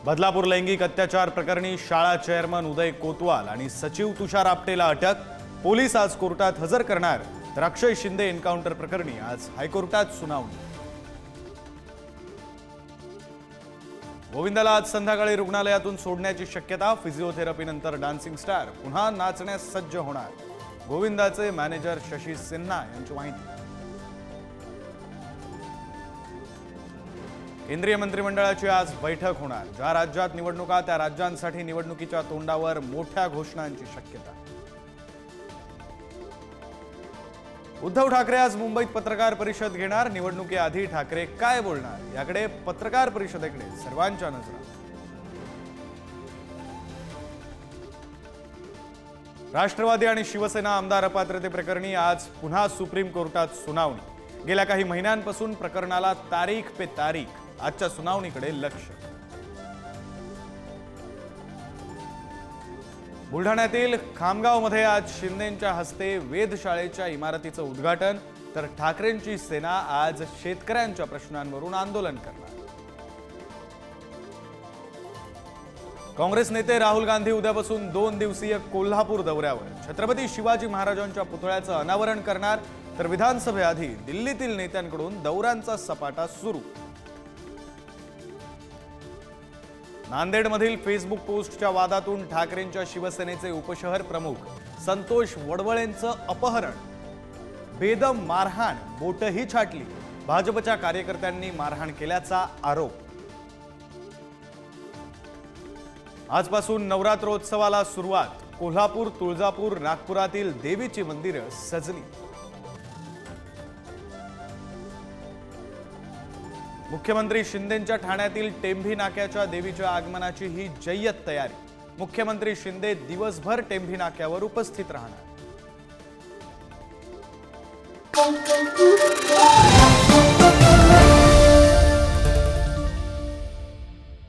बदलापूर लैंगिक अत्याचार प्रकरणी शाळा चेअरमन उदय कोतवाल आणि सचिव तुषार आपटेला अटक। पोलीस आज कोर्टात हजर करणार, तर अक्षय शिंदे एन्काउंटर प्रकरणी आज हायकोर्टात सुनावणी। गोविंदाला आज संध्याकाळी रुग्णालयातून सोडण्याची शक्यता। फिजिओथेरपीनंतर डान्सिंग स्टार पुन्हा नाचण्यास सज्ज होणार, गोविंदाचे मॅनेजर शशी सिन्हा यांची माहिती। केंद्रीय मंत्रिमंडळाची आज बैठक होणार। ज्या राज्यात निवडणुका त्या राज्यांसाठी निवडणुकीच्या तोंडावर मोठ्या घोषणांची शक्यता। उद्धव ठाकरे आज मुंबईत पत्रकार परिषद घेणार। निवडणुकीआधी ठाकरे काय बोलणार याकडे पत्रकार परिषदेकडे सर्वांच्या नजरा। राष्ट्रवादी आणि शिवसेना आमदार अपात्रते प्रकरणी आज पुन्हा सुप्रीम कोर्टात सुनावणी। गेल्या काही महिन्यांपासून प्रकरणाला तारीख पे तारीख, आजच्या सुनावणीकडे लक्ष। बुलढाण्यातील खामगावमध्ये आज शिंदेंच्या हस्ते वेधशाळेच्या इमारतीचं उद्घाटन, तर ठाकरेंची सेना आज शेतकऱ्यांच्या प्रश्नांवरून आंदोलन करणार। काँग्रेस नेते राहुल गांधी उद्यापासून 2 दिवसीय कोल्हापूर दौऱ्यावर। छत्रपती शिवाजी महाराजांच्या पुतळ्याचं अनावरण करणार, तर विधानसभेआधी दिल्लीतील नेत्यांकडून दौऱ्यांचा सपाटा सुरू। नांदेडमधील फेसबुक पोस्टच्या वादातून ठाकरेंच्या शिवसेनेचे उपशहर प्रमुख संतोष वडवळेंचं अपहरण, बेदम मारहाण, बोटही छाटली। भाजपच्या कार्यकर्त्यांनी मारहाण केल्याचा आरोप। आजपासून नवरात्रोत्सवाला सुरुवात। कोल्हापूर, तुळजापूर, नागपुरातील देवीची मंदिरं सजली। मुख्यमंत्री शिंदेंच्या ठाण्यातील टेंभी नाक्याच्या देवीच्या आगमनाची ही जय्यत तयारी। मुख्यमंत्री शिंदे दिवसभर टेंभी नाक्यावर उपस्थित राहणार।